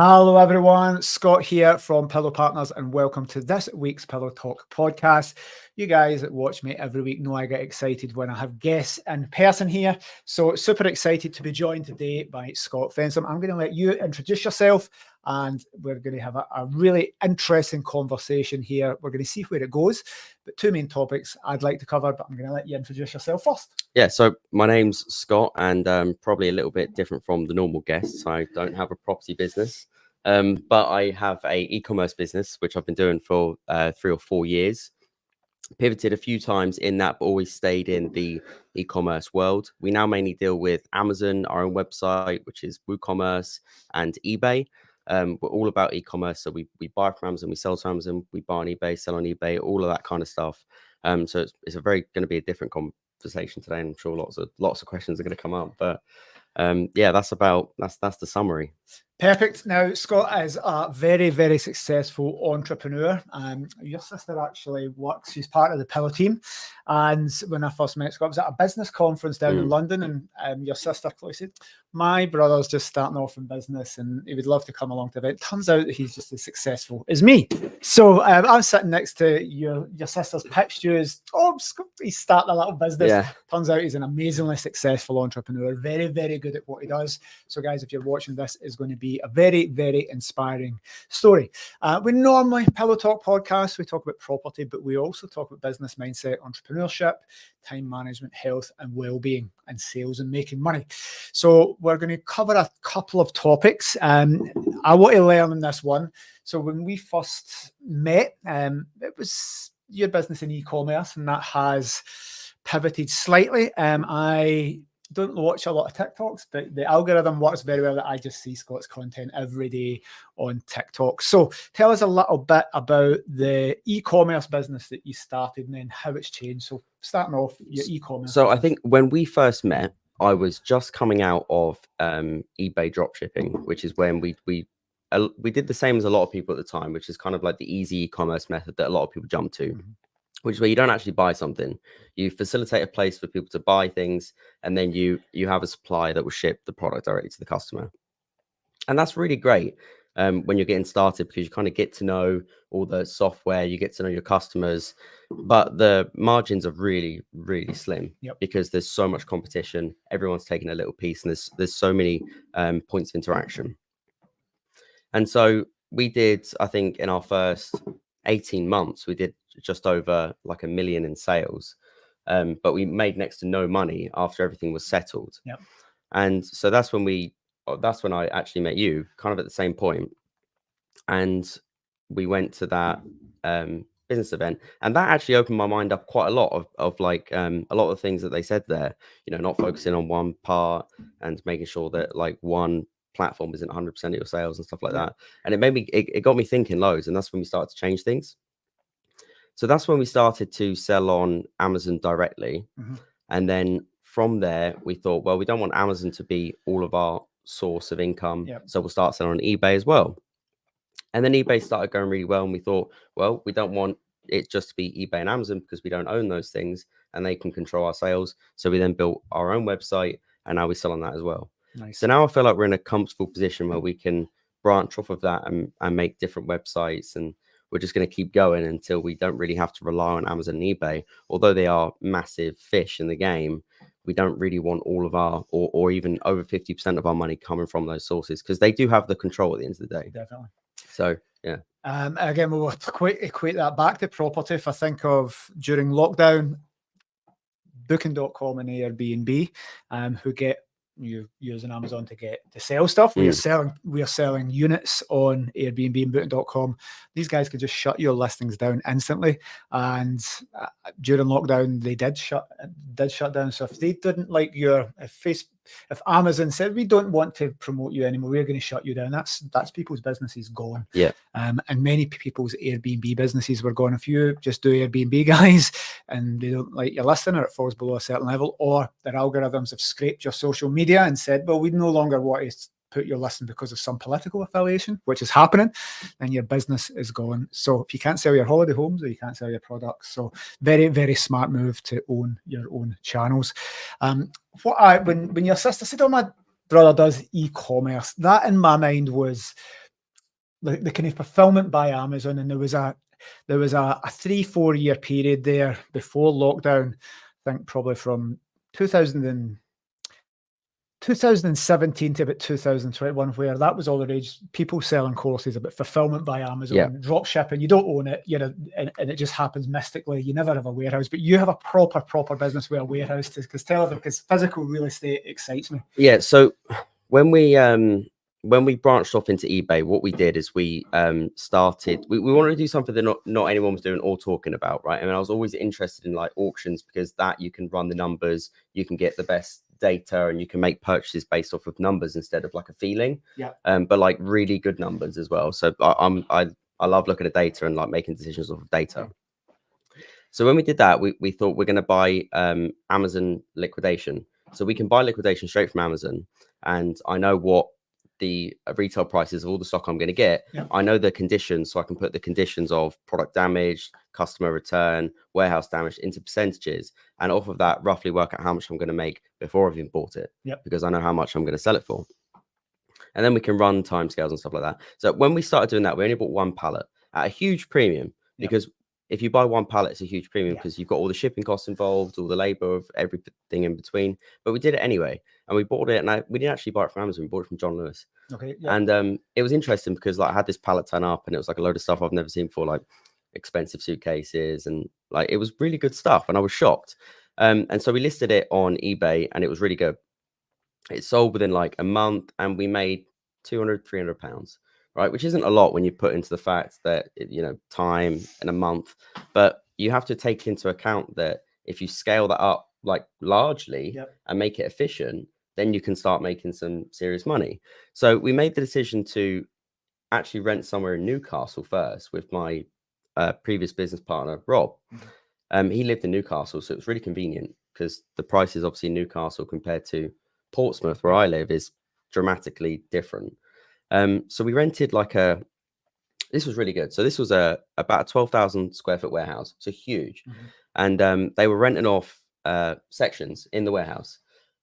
Hello everyone, Scott here from Pillow Partners and welcome to this week's Pillow Talk podcast. You guys that watch me every week know I get excited when I have guests in person here. So super excited to be joined today by Scott Fensome. I'm going to let you introduce yourself and we're going to have a really interesting conversation here. We're going to see where it goes, but two main topics I'd like to cover, but I'm going to let you introduce yourself first. Yeah, so my name's Scott and probably a little bit different from the normal guests. I don't have a property business, but I have a e-commerce business, which I've been doing for 3 or 4 years. Pivoted a few times in that, but always stayed in the e-commerce world. We now mainly deal with Amazon, our own website, which is WooCommerce, and eBay. We're all about e-commerce. So we buy from Amazon, we sell to Amazon, we buy on eBay, sell on eBay, all of that kind of stuff. So it's going to be a different conversation today, and I'm sure lots of questions are going to come up. But yeah, that's the summary. Perfect. Now, Scott is a very, very successful entrepreneur. Your sister actually works, she's part of the Pillow team. And when I first met Scott, I was at a business conference down in London, and your sister Chloe said, my brother's just starting off in business and he would love to come along to the event. Turns out that he's just as successful as me. So I'm sitting next to your sister's pitch to you as, he's starting a little business. Yeah. Turns out he's an amazingly successful entrepreneur, very, very good at what he does. So guys, if you're watching this, is going to be a very, very inspiring story. We normally Pillow Talk podcast, we talk about property, but we also talk about business mindset, entrepreneurship, time management, health and well-being, and sales and making money. So we're going to cover a couple of topics. I want to learn in this one. So when we first met, it was your business in e-commerce, and that has pivoted slightly. I don't watch a lot of TikToks, but the algorithm works very well that I just see Scott's content every day on TikTok. So tell us a little bit about the e-commerce business that you started and then how it's changed. So starting off your e-commerce. So I think when we first met, I was just coming out of eBay dropshipping, which is when we did the same as a lot of people at the time, which is kind of like the easy e-commerce method that a lot of people jump to. Mm-hmm. Which is where you don't actually buy something. You facilitate a place for people to buy things, and then you have a supplier that will ship the product directly to the customer. And that's really great when you're getting started, because you kind of get to know all the software, you get to know your customers, but the margins are really, really slim. Yep. Because there's so much competition. Everyone's taking a little piece, and there's so many points of interaction. And so we did, I think, in our first 18 months, we did just over like $1 million in sales, but we made next to no money after everything was settled. Yep. And so that's when I actually met you, kind of at the same point, and we went to that business event, and that actually opened my mind up quite a lot of like a lot of the things that they said there, not focusing on one part and making sure that like one platform isn't 100% of your sales and stuff like that. And it got me thinking loads, and that's when we started to change things. So that's when we started to sell on Amazon directly. Mm-hmm. And then from there, we thought, well, we don't want Amazon to be all of our source of income. Yep. So we'll start selling on eBay as well. And then eBay started going really well. And we thought, well, we don't want it just to be eBay and Amazon because we don't own those things and they can control our sales. So we then built our own website, and now we sell on that as well. Nice. So now I feel like we're in a comfortable position where we can branch off of that and make different websites, and we're just going to keep going until we don't really have to rely on Amazon and eBay. Although they are massive fish in the game, we don't really want all of our, or even over 50% of our money coming from those sources, because they do have the control at the end of the day. Definitely. So, yeah. Again, we'll equate that back to property. If I think of during lockdown, Booking.com and Airbnb, who get you using Amazon to sell stuff. We are selling units on Airbnb and Booking.com. These guys could just shut your listings down instantly. And during lockdown, they did shut down. So if they didn't like if Amazon said we don't want to promote you anymore, we're going to shut you down, that's people's businesses gone. Yeah. And many people's Airbnb businesses were gone. If you just do Airbnb, guys, and they don't like your listing or it falls below a certain level, or their algorithms have scraped your social media and said, well, we no longer want to put your listing because of some political affiliation, which is happening, then your business is gone. So if you can't sell your holiday homes, or you can't sell your products, so very, very smart move to own your own channels. When your sister said, oh, my brother does e-commerce, that in my mind was the kind of fulfillment by Amazon, and there was a 3-4 year period there before lockdown. I think probably from 2017 to about 2021, where that was all the rage. People selling courses about fulfillment by Amazon, drop shipping. You don't own it, and it just happens mystically. You never have a warehouse, but you have a proper business with a warehouse. Because physical real estate excites me. Yeah. So when we branched off into eBay, what we did is we started. We wanted to do something that not anyone was doing or talking about, right? I mean, I was always interested in like auctions, because that you can run the numbers, you can get the best data, and you can make purchases based off of numbers instead of like a feeling. But like really good numbers as well. So I love looking at data and like making decisions off of data. So when we did that, we thought we're going to buy Amazon liquidation. So we can buy liquidation straight from Amazon, and I know what the retail prices of all the stock I'm going to get. I know the conditions, so I can put the conditions of product damage, customer return, warehouse damage into percentages, and off of that roughly work out how much I'm going to make before I've even bought it, because I know how much I'm going to sell it for. And then we can run timescales and stuff like that. So when we started doing that, we only bought one pallet at a huge premium, because if you buy one pallet, it's a huge premium, because you've got all the shipping costs involved, all the labor of everything in between. But we did it anyway, and we bought it, and we didn't actually buy it from Amazon. We bought it from John Lewis. And it was interesting because like I had this pallet turn up, and it was like a load of stuff I've never seen before, like expensive suitcases, and like it was really good stuff, and I was shocked. And so we listed it on eBay, and it was really good. It sold within like a month, and we made 200-300 pounds, right? Which isn't a lot when you put into the fact that time in a month, but you have to take into account that if you scale that up like largely and make it efficient, then you can start making some serious money. So we made the decision to actually rent somewhere in Newcastle first with my previous business partner, Rob. He lived in Newcastle, so it was really convenient, because the prices obviously in Newcastle compared to Portsmouth, where I live, is dramatically different. So we rented this was really good. So this was about a 12,000 square foot warehouse, so huge. And they were renting off sections in the warehouse.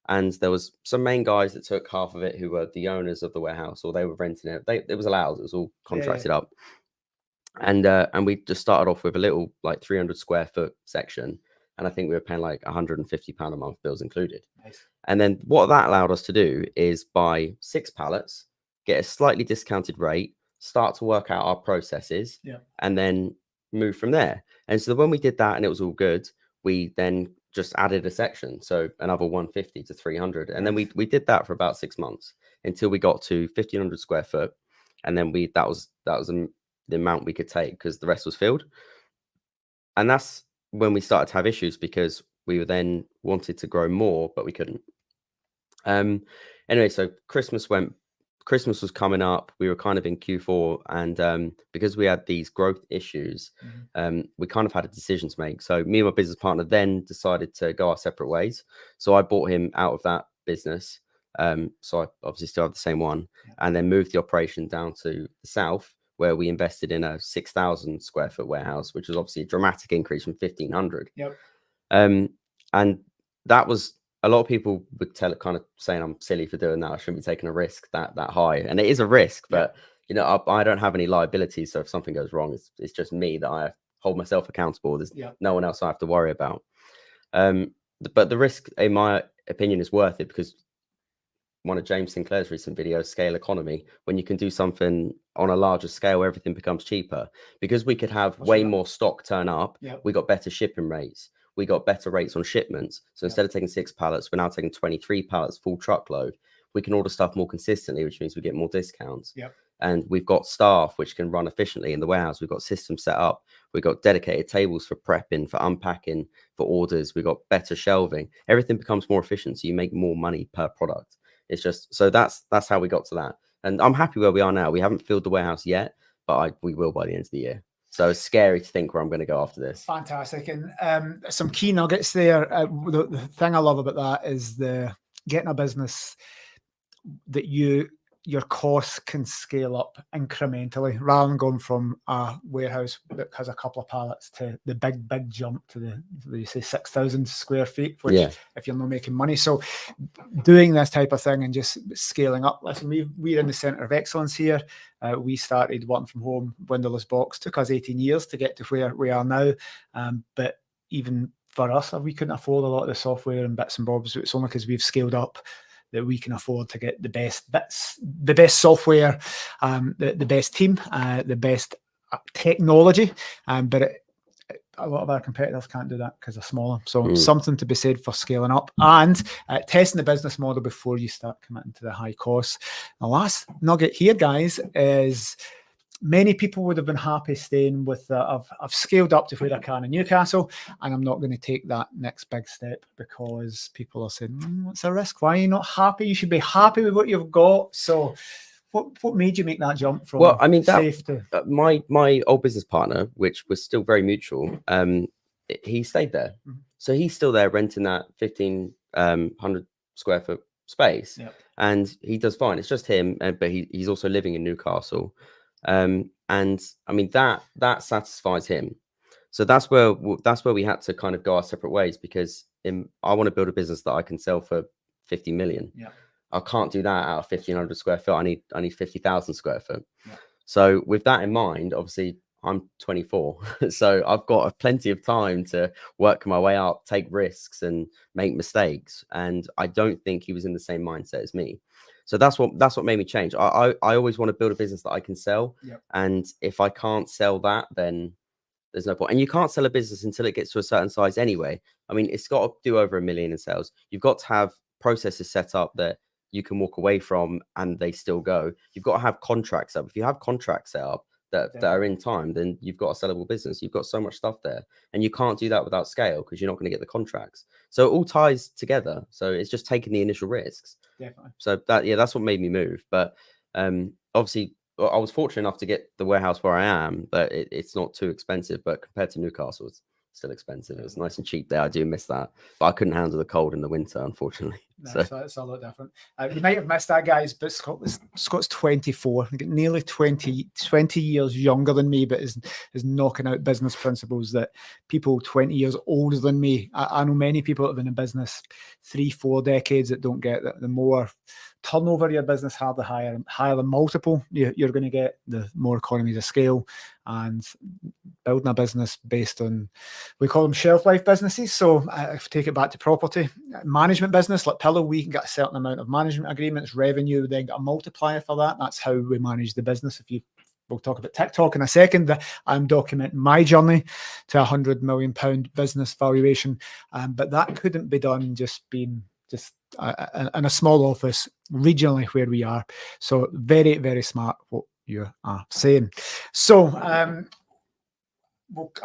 And there was some main guys that took half of it, who were the owners of the warehouse, or they were renting it. It was allowed. It was all contracted up. And we just started off with a little like 300 square foot section. And I think we were paying like £150 a month, bills included. And then what that allowed us to do is buy 6 pallets, get a slightly discounted rate, start to work out our processes, and then move from there. And so when we did that and it was all good, we then just added a section, so another 150 to 300, and then we did that for about 6 months until we got to 1,500 square foot, and then that was the amount we could take, because the rest was filled. And that's when we started to have issues, because we then wanted to grow more, but we couldn't. Anyway, so Christmas was coming up. We were kind of in Q4, and because we had these growth issues, we kind of had a decision to make. So me and my business partner then decided to go our separate ways. So I bought him out of that business. So I obviously still have the same one, and then moved the operation down to the south, where we invested in a 6,000 square foot warehouse, which was obviously a dramatic increase from 1,500. And that was, a lot of people would kind of saying I'm silly for doing that. I shouldn't be taking a risk that high. And it is a risk, but I don't have any liability. So if something goes wrong, it's just me that I hold myself accountable. There's no one else I have to worry about. But the risk, in my opinion, is worth it, because one of James Sinclair's recent videos, Scale Economy, when you can do something on a larger scale, everything becomes cheaper, because we could have way more stock turn up. We got better shipping rates. We got better rates on shipments. So instead of taking 6 pallets, we're now taking 23 pallets, full truckload. We can order stuff more consistently, which means we get more discounts. And we've got staff which can run efficiently in the warehouse. We've got systems set up. We've got dedicated tables for prepping, for unpacking, for orders. We've got better shelving. Everything becomes more efficient, so you make more money per product. It's just, so that's how we got to that. And I'm happy where we are now. We haven't filled the warehouse yet, but we will by the end of the year. So it's scary to think where I'm going to go after this. Fantastic. And some key nuggets there. The thing I love about that is getting a business that you your costs can scale up incrementally rather than going from a warehouse that has a couple of pallets to the big jump to you say 6,000 square feet, which if you're not making money. So doing this type of thing and just scaling up. Listen, we're in the center of excellence here. We started working from home, windowless box. Took us 18 years to get to where we are now. But even for us, we couldn't afford a lot of the software and bits and bobs. It's only because we've scaled up that we can afford to get the best bits, the best software, the best team, the best technology. But a lot of our competitors can't do that because they're smaller. So something to be said for scaling up and testing the business model before you start committing to the high costs. The last nugget here, guys, is many people would have been happy staying with I've scaled up to where I can in Newcastle, and I'm not going to take that next big step because people are saying, it's a risk. Why are you not happy? You should be happy with what you've got. So what made you make that jump from safe to... my old business partner, which was still very mutual, he stayed there. So he's still there renting that 1,500 square foot space, and he does fine. It's just him, but he's also living in Newcastle. And I mean that satisfies him. So that's where we had to kind of go our separate ways, because I want to build a business that I can sell for 50 million. I can't do that out of 1,500 square foot. I need 50,000 square foot. So with that in mind, obviously I'm 24, so I've got plenty of time to work my way up, take risks and make mistakes. And I don't think he was in the same mindset as me. So that's what made me change. I always want to build a business that I can sell. And if I can't sell that, then there's no point. And you can't sell a business until it gets to a certain size anyway. I mean, it's got to do over 1 million in sales. You've got to have processes set up that you can walk away from and they still go. You've got to have contracts up. If you have contracts set up that are in time, then you've got a sellable business. You've got so much stuff there, and you can't do that without scale because you're not going to get the contracts. So it all ties together. So it's just taking the initial risks. Definitely. So that's what made me move. But obviously I was fortunate enough to get the warehouse where I am, but it's not too expensive. But compared to Newcastle, it's still expensive. It was nice and cheap there. I do miss that, but I couldn't handle the cold in the winter, unfortunately. So it's a lot different. You might have missed that, guys, but Scott's 24, nearly 20 years younger than me, but is knocking out business principles that people 20 years older than me. I know many people that have been in business 3-4 decades that don't get that. The more turnover your business had, the higher the multiple you're going to get, the more economies of scale. And building a business based on, we call them shelf life businesses. So if we take it back to property management business like Pillow, we can get a certain amount of management agreements, revenue, then get a multiplier for that. That's how we manage the business. We'll talk about TikTok in a second. I'm documenting my journey to £100 million business valuation, but that couldn't be done just in a small office regionally where we are. So very, very smart what you are saying. So I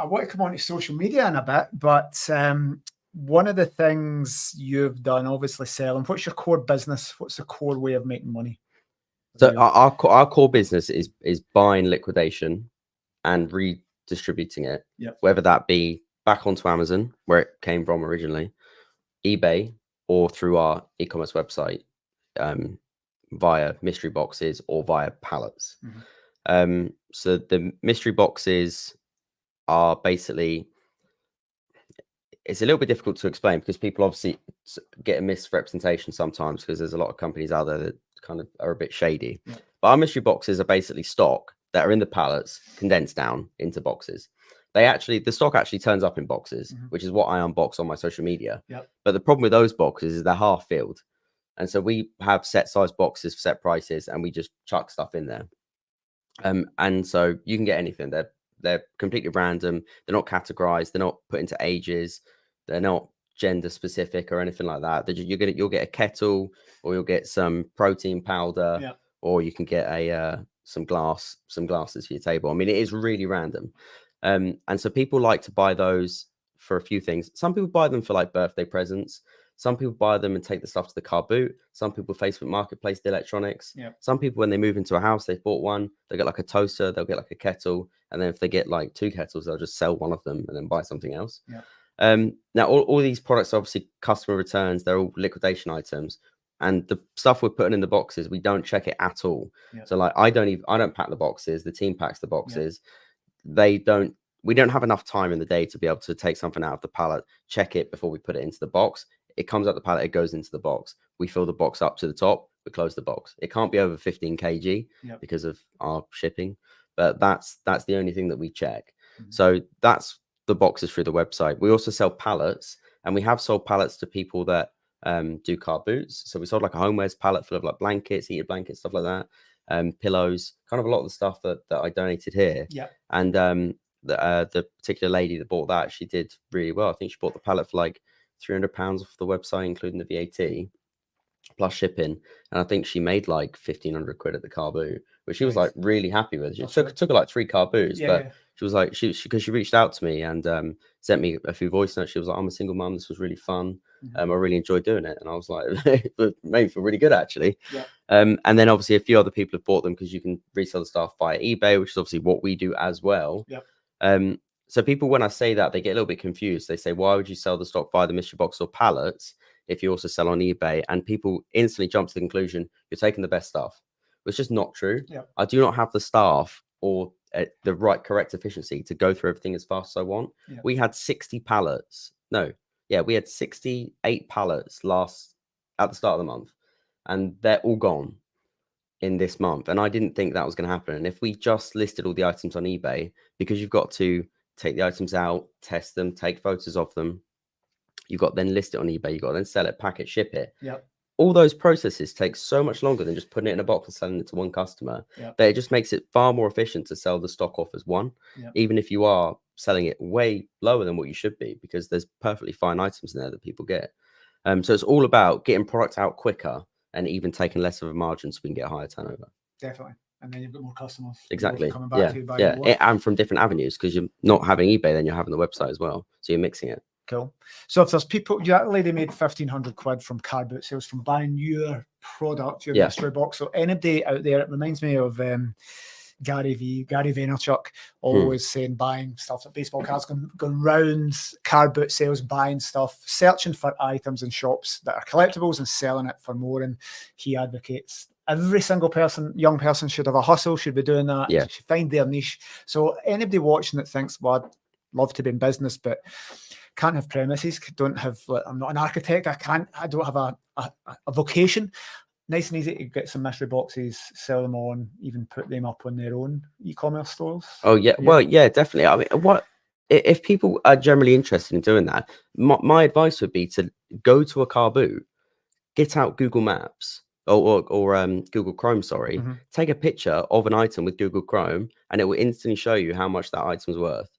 want to come on to social media in a bit, but one of the things you've done, obviously selling. What's your core business? What's the core way of making money? So our core business is buying liquidation and redistributing it, whether that be back onto Amazon, where it came from originally, eBay, or through our e-commerce website, via mystery boxes or via pallets. So the mystery boxes are basically, it's a little bit difficult to explain because people obviously get a misrepresentation sometimes because there's a lot of companies out there that kind of are a bit shady. But our mystery boxes are basically stock that are in the pallets condensed down into boxes. The stock actually turns up in boxes, which is what I unbox on my social media. But the problem with those boxes is they're half filled. And so we have set size boxes for set prices and we just chuck stuff in there. And so you can get anything. They're completely random. They're not categorized. They're not put into ages. They're not gender specific or anything like that. You'll get a kettle, or you'll get some protein powder, or you can get some glasses for your table. I mean, it is really random. And so people like to buy those for a few things. Some people buy them for like birthday presents. Some people buy them and take the stuff to the car boot. Some people Facebook Marketplace the electronics. Some people, when they move into a house, they've bought one, they'll get like a toaster, they'll get like a kettle. And then if they get like 2 kettles, they'll just sell one of them and then buy something else. Now, all these products are obviously customer returns. They're all liquidation items. and the stuff we're putting in the boxes, we don't check it at all. Yep. So like I don't pack the boxes. The team packs the boxes. Yep. We don't have enough time in the day to be able to take something out of the pallet, check it before we put it into the box. It comes out the pallet, it goes into the box. We fill the box up to the top, we close the box. It can't be over 15 kg because of our shipping, but that's the only thing that we check. So that's the boxes through the website. We also sell pallets, and we have sold pallets to people that do car boots. So we sold like a homewares pallet full of like blankets, heated blankets, stuff like that, pillows, kind of a lot of the stuff that I donated here. Yeah. And the particular lady that bought that, she did really well. I think she bought the pallet for like £300 off the website, including the VAT plus shipping, and I think she made like 1,500 quid at the car boot, which she was like really happy with. It took her like 3 car boots, but she was like, because she reached out to me and sent me a few voice notes. She was like, I'm a single mum, this was really fun. I really enjoyed doing it. And I was like, it made me feel really good actually. And then obviously a few other people have bought them because you can resell the stuff via eBay, which is obviously what we do as well. So people, when I say that, they get a little bit confused. They say, why would you sell the stock via the mystery box or pallets if you also sell on eBay? And people instantly jump to the conclusion you're taking the best stuff, which is not true. I do not have the staff or the correct efficiency to go through everything as fast as I want. We had 60 pallets. We had 68 pallets at the start of the month, and they're all gone in this month. And I didn't think that was going to happen. And if we just listed all the items on eBay, because you've got to take the items out, test them, take photos of them, you've got then list it on eBay, you've got to then sell it, pack it, ship it. All those processes take so much longer than just putting it in a box and selling it to one customer that it just makes it far more efficient to sell the stock off as one, even if you are selling it way lower than what you should be, because there's perfectly fine items in there that people get. So it's all about getting product out quicker and even taking less of a margin so we can get a higher turnover. Definitely. And then you've got more customers. Exactly. Coming back to you buying more. And from different avenues, because you're not having eBay, then you're having the website as well. So you're mixing it. Cool. So if there's people, that lady made 1,500 quid from car boot sales from buying your product, your mystery box. So anybody out there, it reminds me of Gary Vaynerchuk always saying buying stuff like baseball cards, going round car boot sales, buying stuff, searching for items in shops that are collectibles and selling it for more. And he advocates every single young person should have a hustle, should be doing that. Should find their niche. So anybody watching that thinks, well, I'd love to be in business, but can't have premises, don't have, I'm not an architect, I don't have a vocation. Nice and easy to get some mystery boxes, sell them on, even put them up on their own e-commerce stores. Oh yeah, well, yeah, definitely. I mean, what if people are generally interested in doing that? My advice would be to go to a car boot, get out Google Maps or Google Chrome, sorry, take a picture of an item with Google Chrome, and it will instantly show you how much that item's worth.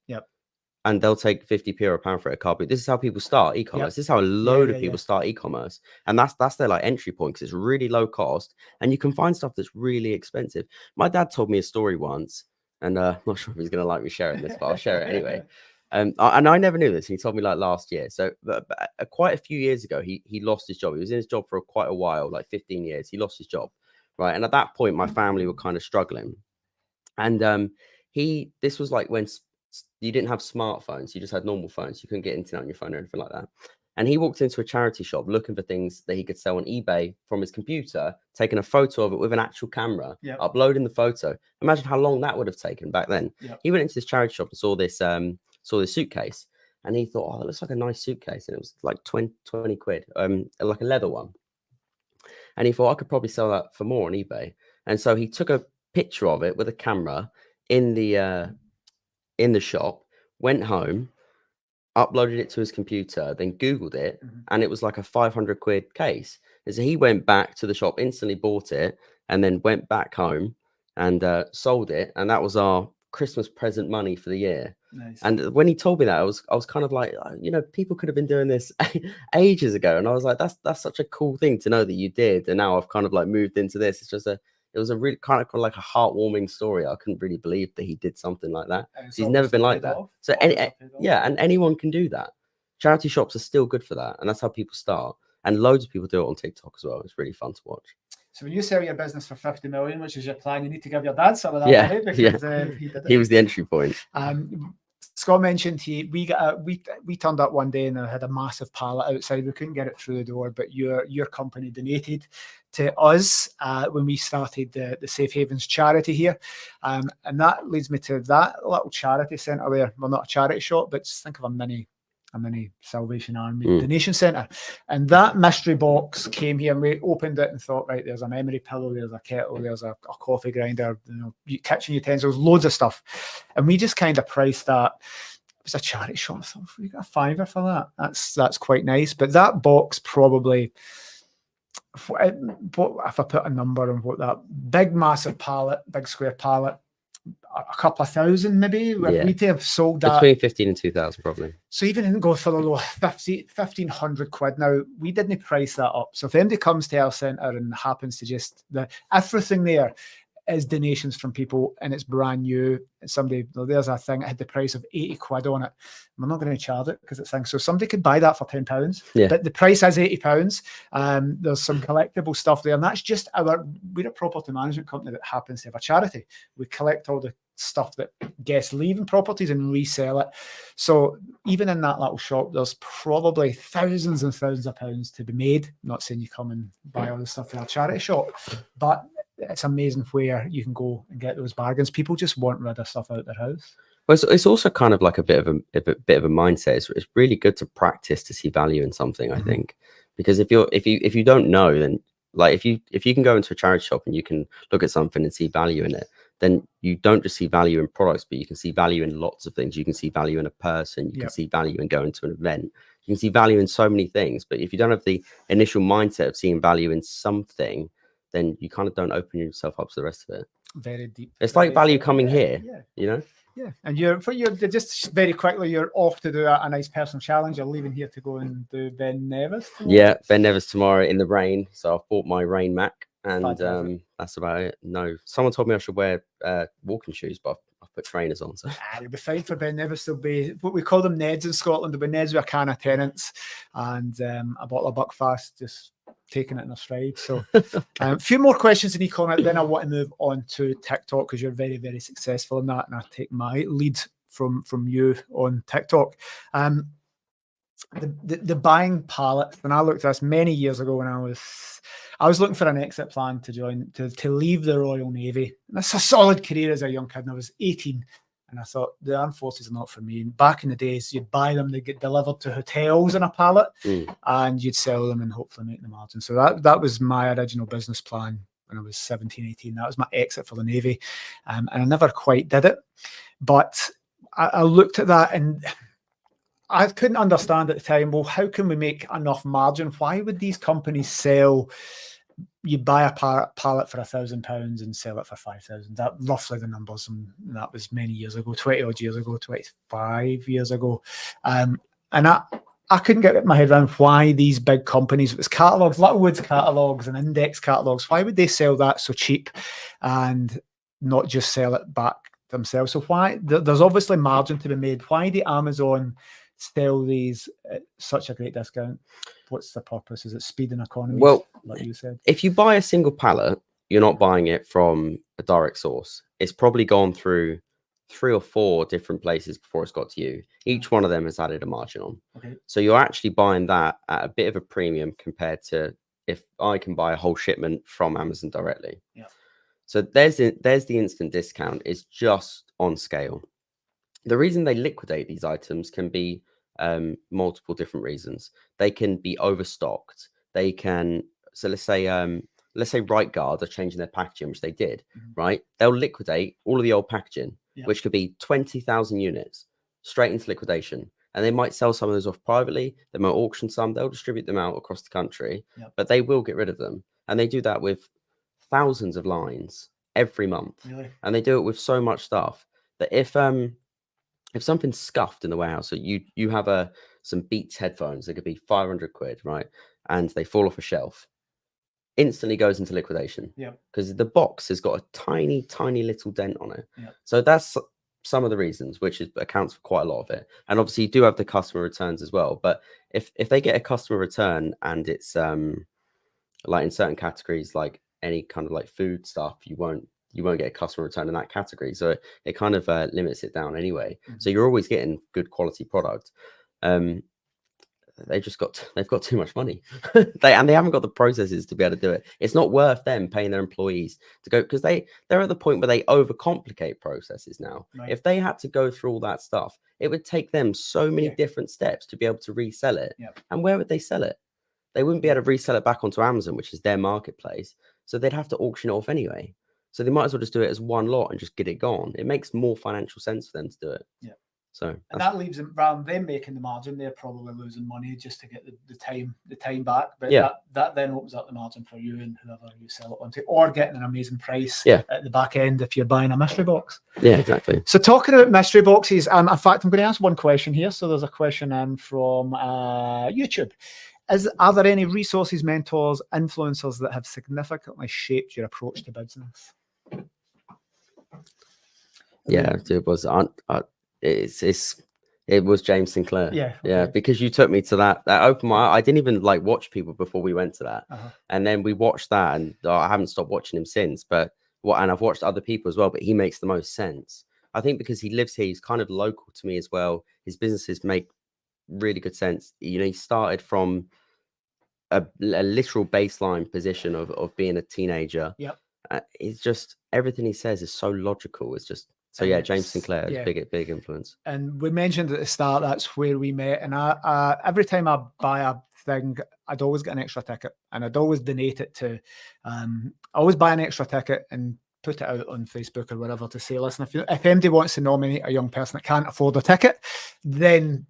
And they'll take 50p or a pound for a car boot. This is how people start e-commerce. This is how a load of people start e-commerce. And that's their like entry point, because it's really low cost and you can find stuff that's really expensive. My dad told me a story once, and I'm not sure if he's going to like me sharing this, but I'll share it anyway. And I never knew this. He told me like last year. So quite a few years ago, he lost his job. He was in his job for quite a while, like 15 years. He lost his job, right? And at that point, my family were kind of struggling. And this was like when you didn't have smartphones, you just had normal phones. You couldn't get internet on your phone or anything like that. And he walked into a charity shop looking for things that he could sell on eBay from his computer, taking a photo of it with an actual camera, uploading the photo. Imagine how long that would have taken back then. He went into this charity shop and saw this suitcase, and he thought, oh, that looks like a nice suitcase. And it was like 20 quid, like a leather one. And he thought, I could probably sell that for more on eBay. And so he took a picture of it with a camera in the shop, went home, uploaded it to his computer, then Googled it, and it was like a 500 quid case. And so he went back to the shop, instantly bought it, and then went back home and sold it. And that was our Christmas present money for the year. Nice. And when he told me that, I was kind of like, people could have been doing this ages ago. And I was like, that's such a cool thing to know that you did. And now I've kind of like moved into this. It was a really kind of like a heartwarming story. I couldn't really believe that he did something like that. He's never been like that. So and anyone can do that. Charity shops are still good for that, and that's how people start. And loads of people do it on TikTok as well. It's really fun to watch. So when you sell your business for 50 million, which is your plan, you need to give your dad some of that money, because he was the entry point. Scott mentioned we turned up one day and I had a massive pallet outside. We couldn't get it through the door, but your company donated to us when we started the Safe Havens charity here, and that leads me to that little charity centre there. Well, not a charity shop, but just think of a mini Salvation Army donation centre. And that mystery box came here and we opened it and thought, right, there's a memory pillow, there's a kettle, there's a coffee grinder, kitchen utensils, loads of stuff. And we just kind of priced that. It was a charity shop. So we got $5 for that. That's quite nice. But that box probably, if I put a number on what that big massive pallet, big square pallet, a couple of thousand maybe. Yeah. We'd have sold that between 15 and 2,000 probably. So even didn't go for the low 1,500 quid. Now we didn't price that up. So if anybody comes to our centre and happens to just everything there is donations from people and it's brand new. There's a thing, it had the price of 80 quid on it. We're not going to charge it because it's things. So somebody could buy that for £10. Yeah. But the price is £80. There's some collectible stuff there. And that's just we're a property management company that happens to have a charity. We collect all the stuff that guests leave in properties and resell it. So even in that little shop, there's probably thousands and thousands of pounds to be made. I'm not saying you come and buy all the stuff in a charity shop, but it's amazing where you can go and get those bargains. People just want rid of stuff out their house. Well, it's also kind of like a bit of a mindset. It's really good to practice to see value in something, I think, because if you don't know, then like if you can go into a charity shop and you can look at something and see value in it, then you don't just see value in products, but you can see value in lots of things. You can see value in a person. You can see value in going to an event. You can see value in so many things. But if you don't have the initial mindset of seeing value in something, then you kind of don't open yourself up to the rest of it. Very deep. It's like value coming here, you know? Yeah. And you're just very quickly, you're off to do a nice personal challenge. You're leaving here to go and do Ben Nevis tomorrow. Yeah, Ben Nevis tomorrow in the rain. So I've bought my rain Mac and that's about it. No, someone told me I should wear walking shoes, but I've put trainers on. So it'll be fine for Ben Nevis. There'll be what we call them Neds in Scotland. There'll be Neds with a can of Tennants and a bottle of Buckfast, just taking it in a stride. So a few more questions in e-commerce, then I want to move on to TikTok because you're very, very successful in that, and I take my lead from you on TikTok. The buying pallet, when I looked at this many years ago when I was looking for an exit plan to leave the Royal Navy. And that's a solid career as a young kid, and I was 18. And I thought the armed forces are not for me. And back in the days, you'd buy them, they get delivered to hotels in a pallet, and you'd sell them and hopefully make the margin. So that was my original business plan when I was 17, 18. That was my exit for the Navy. And I never quite did it. But I looked at that and I couldn't understand at the time, well, how can we make enough margin? Why would these companies sell? You buy a pallet for £1,000 and sell it for 5,000. That roughly the numbers, and that was many years ago, 20 odd years ago, 25 years ago. And I couldn't get my head around why these big companies, it was catalogs, Littlewood's catalogs and index catalogs, why would they sell that so cheap and not just sell it back themselves? So why, there's obviously margin to be made. Why did Amazon sell these at such a great discount? What's the purpose? Is it speed and economy? Well, like you said, if you buy a single pallet, you're not buying it from a direct source. It's probably gone through 3 or 4 different places before it's got to you. Each one of them has added a margin on. Okay. So you're actually buying that at a bit of a premium compared to if I can buy a whole shipment from Amazon directly. Yeah. So there's the instant discount. It's just on scale. The reason they liquidate these items can be multiple different reasons. They can be overstocked. They can, so let's say Right Guard are changing their packaging, which they did, right? They'll liquidate all of the old packaging, which could be 20,000 units straight into liquidation. And they might sell some of those off privately. They might auction some. They'll distribute them out across the country, but they will get rid of them. And they do that with thousands of lines every month. Really? And they do it with so much stuff that if something's scuffed in the warehouse, so you have some Beats headphones, they could be 500 quid, right? And they fall off a shelf, instantly goes into liquidation. Yeah. Because the box has got a tiny, tiny little dent on it. Yeah. So that's some of the reasons, which accounts for quite a lot of it. And obviously you do have the customer returns as well. But if they get a customer return and it's like in certain categories, like any kind of like food stuff, you won't you won't get a customer return in that category. So it kind of limits it down anyway. So you're always getting good quality product. They've got too much money. they haven't got the processes to be able to do it. It's not worth them paying their employees to go, because they're at the point where they overcomplicate processes now. Right. If they had to go through all that stuff, it would take them so many different steps to be able to resell it. And where would they sell it? They wouldn't be able to resell it back onto Amazon, which is their marketplace. So they'd have to auction it off anyway. So they might as well just do it as one lot and just get it gone. It makes more financial sense for them to do it. Yeah. So and that leaves them, rather than them making the margin, they're probably losing money just to get the time back. But that then opens up the margin for you and whoever you sell it onto, or getting an amazing price at the back end if you're buying a mystery box. Yeah, exactly. So talking about mystery boxes, in fact, I'm going to ask one question here. So there's a question from YouTube. Are there any resources, mentors, influencers that have significantly shaped your approach to business? Yeah, it was. It was James Sinclair. Yeah, because you took me to that opened my eye. I didn't even watch people before we went to that, and then we watched that, and I haven't stopped watching him since. But and I've watched other people as well, but he makes the most sense. I think because he lives here, he's kind of local to me as well. His businesses make really good sense. He started from a literal baseline position of being a teenager. It's just everything he says is so logical. It's just. So yeah, James Sinclair is big influence. And we mentioned at the start that's where we met. And I every time I buy a thing, I'd always get an extra ticket, and I'd always donate it to. I always buy an extra ticket and put it out on Facebook or whatever to say, listen, if anybody wants to nominate a young person that can't afford a ticket, then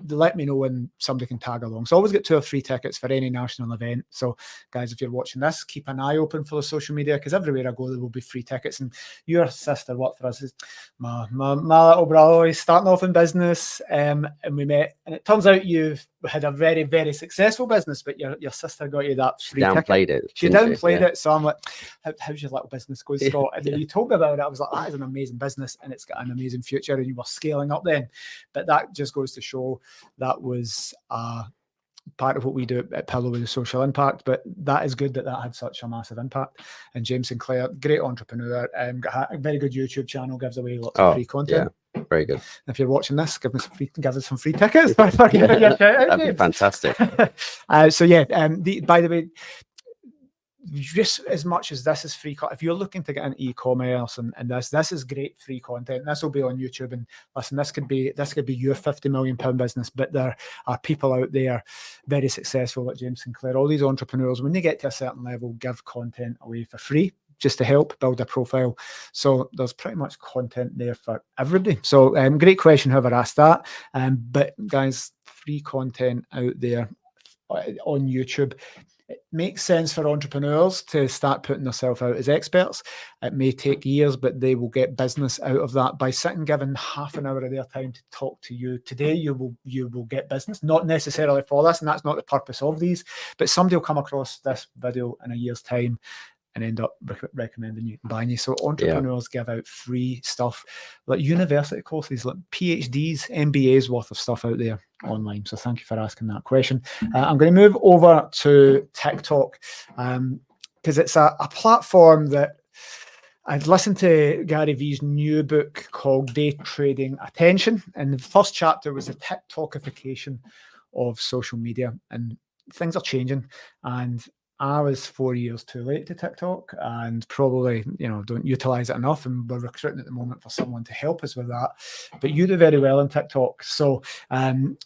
let me know and somebody can tag along. So I always get 2 or 3 tickets for any national event. So guys, if you're watching this, keep an eye open for the social media, because everywhere I go there will be free tickets. And your sister worked for us. My little brother is starting off in business, and we met, and it turns out you've had a very, very successful business, but your sister got you that free ticket. She downplayed it. So I'm like, how's your little business going, Scott? And then you told me about it. I was like, that is an amazing business, and it's got an amazing future, and you were scaling up then. But that just goes to show that was part of what we do at Pillow with the social impact. But that is good that had such a massive impact. And James Sinclair, great entrepreneur, got a very good YouTube channel, gives away lots of free content. Yeah, very good. If you're watching this, give us some free tickets. That'd be fantastic. So yeah, by the way, just as much as this is free, if you're looking to get into e-commerce and this is great free content. This will be on YouTube, and listen, this could be your £50 million business. But there are people out there very successful like James Sinclair. All these entrepreneurs, when they get to a certain level, give content away for free just to help build a profile. So there's pretty much content there for everybody. So great question, whoever asked that. But guys, free content out there on YouTube. It makes sense for entrepreneurs to start putting themselves out as experts. It may take years, but they will get business out of that by sitting, giving half an hour of their time to talk to you. Today, you will get business, not necessarily for this, and that's not the purpose of these, but somebody will come across this video in a year's time and end up recommending you, buying you. So entrepreneurs give out free stuff, like university courses, like PhDs, MBAs worth of stuff out there online. So thank you for asking that question. I'm going to move over to TikTok because it's a platform that I'd listened to Gary Vee's new book called Day Trading Attention. And the first chapter was the TikTokification of social media, and things are changing. And I was 4 years too late to TikTok, and probably, don't utilize it enough. And we're recruiting at the moment for someone to help us with that. But you do very well on TikTok. So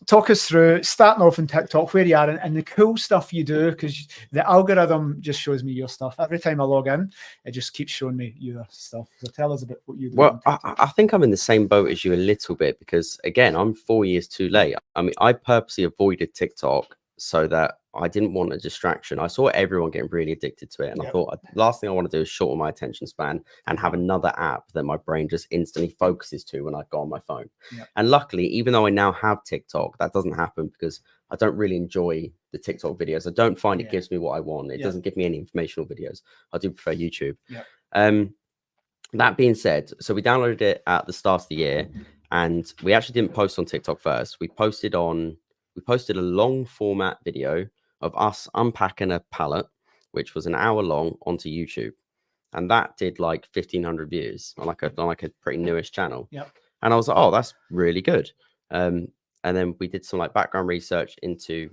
talk us through starting off on TikTok, where you are, and the cool stuff you do, because the algorithm just shows me your stuff. Every time I log in, it just keeps showing me your stuff. So tell us a bit what you do. Well, I think I'm in the same boat as you a little bit, because again, I'm 4 years too late. I mean, I purposely avoided TikTok so that I didn't want a distraction. I saw everyone getting really addicted to it, and I thought the last thing I want to do is shorten my attention span and have another app that my brain just instantly focuses to when I go on my phone. And luckily, even though I now have TikTok, that doesn't happen, because I don't really enjoy the TikTok videos. I don't find it gives me what I want. It doesn't give me any informational videos. I do prefer YouTube. That being said, so we downloaded it at the start of the year, and we actually didn't post on TikTok first. We posted a long format video of us unpacking a pallet, which was an hour long, onto YouTube. and that did like 1,500 views on like a pretty newish channel. Yep. And I was like, oh, that's really good. And then we did some like background research into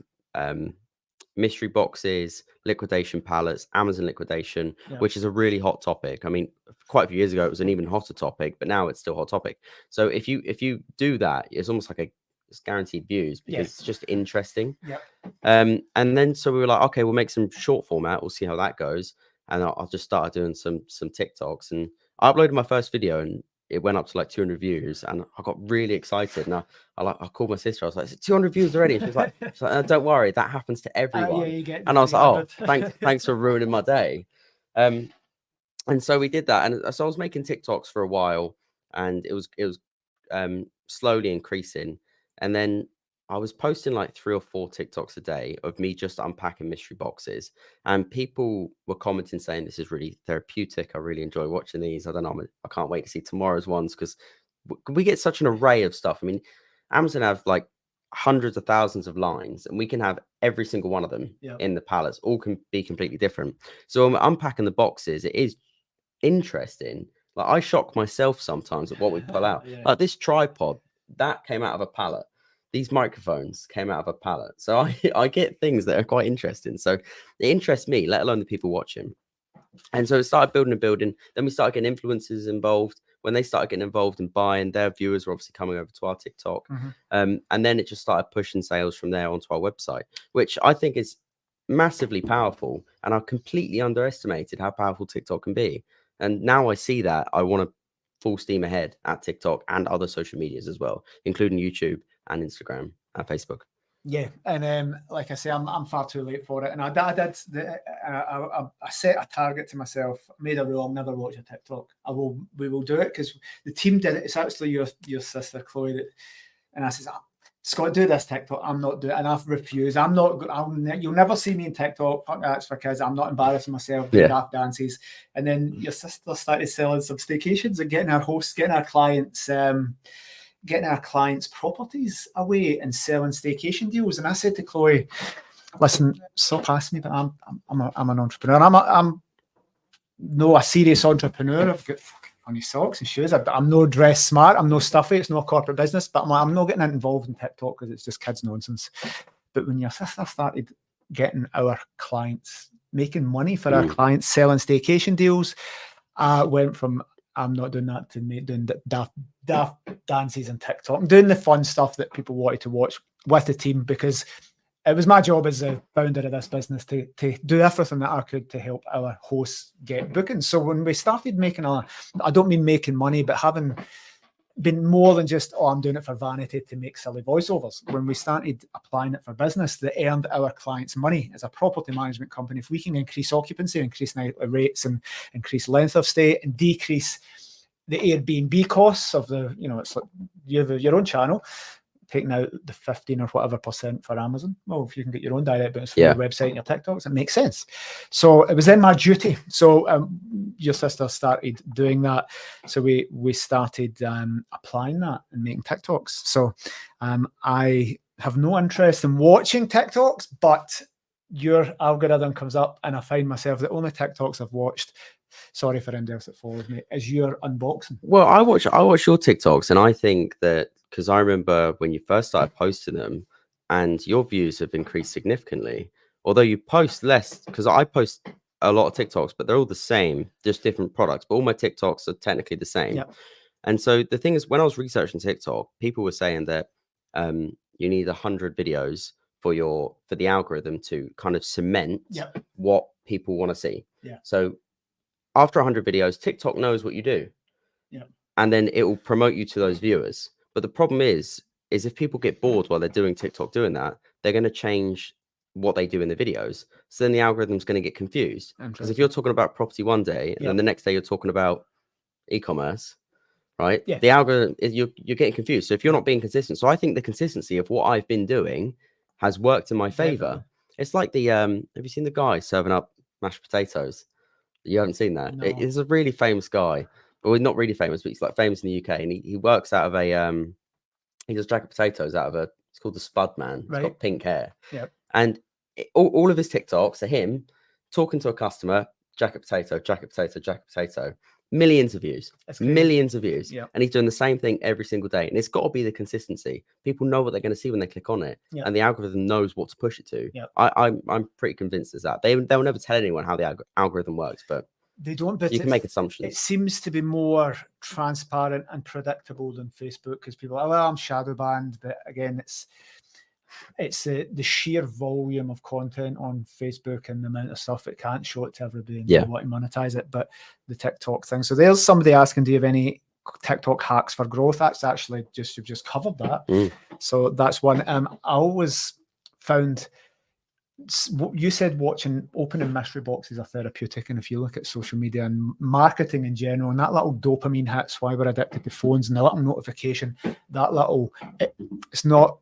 mystery boxes, liquidation pallets, Amazon liquidation, Yep. which is a really hot topic. I mean, quite a few years ago, it was an even hotter topic, but now it's still a hot topic. So if you do that, it's almost like it's guaranteed views because it's just interesting. Yep. And then so we were like, okay, we'll make some short format. We'll see how that goes. And I just started doing some TikToks, and I uploaded my first video, and it went up to like 200 views, and I got really excited. And I called my sister. I was like, "It's 200 views already." And she was like, "Don't worry, that happens to everyone." Yeah, you get and I was like, "Oh, 300. thanks for ruining my day." And so we did that, and so I was making TikToks for a while, and it was slowly increasing, and then I was posting like 3 or 4 TikToks a day of me just unpacking mystery boxes, and people were commenting saying this is really therapeutic. I really enjoy watching these. I don't know. I can't wait to see tomorrow's ones because we get such an array of stuff. I mean, Amazon have like hundreds of thousands of lines, and we can have every single one of them in the pallets. All can be completely different. So when we're unpacking the boxes, it is interesting. Like I shock myself sometimes at what we pull out. Like this tripod that came out of a pallet. These microphones came out of a pallet. So I get things that are quite interesting. So it interests me, let alone the people watching. And so it started building and building. Then we started getting influencers involved. When they started getting involved in buying, their viewers were obviously coming over to our TikTok. And then it just started pushing sales from there onto our website, which I think is massively powerful. And I completely underestimated how powerful TikTok can be. And now I see that I want to full steam ahead at TikTok and other social medias as well, including YouTube and Instagram and Facebook. Yeah, and like I say, I'm far too late for it. And I set a target to myself, made a rule: I'll never watch a TikTok. We will do it because the team did it. It's actually your sister Chloe that, and I says, Scott, do this TikTok. I'm not doing it, and I've refused. You'll never see me in TikTok. Fuck that's for kids. I'm not embarrassing myself doing daft dances. And then your sister started selling some staycations and getting our hosts, getting our clients' properties away and selling staycation deals. And I said to Chloe, "Listen, stop asking me, but I'm an entrepreneur. I'm no a serious entrepreneur. I've got funny socks and shoes. I'm no dress smart. I'm no stuffy. It's no corporate business. But I'm not getting involved in TikTok because it's just kids nonsense." But when your sister started getting our clients, making money for our clients, selling staycation deals, I went from I'm not doing that to doing daft dances and TikTok. I'm doing the fun stuff that people wanted to watch with the team because it was my job as a founder of this business to do everything that I could to help our hosts get bookings. So when we started making I don't mean making money, but having been more than just, I'm doing it for vanity to make silly voiceovers. When we started applying it for business that earned our clients money as a property management company, if we can increase occupancy, increase nightly rates and increase length of stay and decrease the Airbnb costs of it's like you have your own channel, taking out the 15 or whatever % for Amazon. Well, if you can get your own direct business from your website and your TikToks, it makes sense. So it was in my duty. So your sister started doing that. So we started applying that and making TikToks. So I have no interest in watching TikToks, but your algorithm comes up and I find myself the only TikToks I've watched, sorry for anybody else that follows me, is your unboxing. Well, I watch your TikToks, and I think that because I remember when you first started posting them and your views have increased significantly, although you post less, because I post a lot of TikToks, but they're all the same, just different products, but all my TikToks are technically the same. And so the thing is, when I was researching TikTok, people were saying that you need 100 videos for the algorithm to kind of cement what people want to see. So after 100 videos, TikTok knows what you do. And then it will promote you to those viewers. But the problem is if people get bored while they're doing TikTok doing that, they're going to change what they do in the videos. So then the algorithm's going to get confused. Because if you're talking about property one day and then the next day you're talking about e-commerce, right? The algorithm, you're getting confused. So if you're not being consistent, so I think the consistency of what I've been doing has worked in my favor. It's like have you seen the guy serving up mashed potatoes? You haven't seen that? No. It's a really famous guy. Well, not really famous, but he's like famous in the UK, and he works out of he does jacket potatoes out of it's called the Spud Man. He's got pink hair. And all of his TikToks are him talking to a customer, jacket potato, jacket potato, jacket potato. Millions of views, Yeah. and he's doing the same thing every single day. And it's got to be the consistency. People know what they're going to see when they click on it, Yeah. and the algorithm knows what to push it to. Yeah. I'm pretty convinced there's that. They'll never tell anyone how the algorithm works, but they don't. But you can make assumptions. It seems to be more transparent and predictable than Facebook, because people are, well, I'm shadow banned, but again, it's the sheer volume of content on Facebook and the amount of stuff it can't show it to everybody and they want to monetize it. But the TikTok thing. So there's somebody asking, do you have any TikTok hacks for growth? That's actually you've just covered that. So that's one. I always found, you said opening mystery boxes are therapeutic, and if you look at social media and marketing in general, and that little dopamine hits, why we're addicted to phones, and the little notification, it's not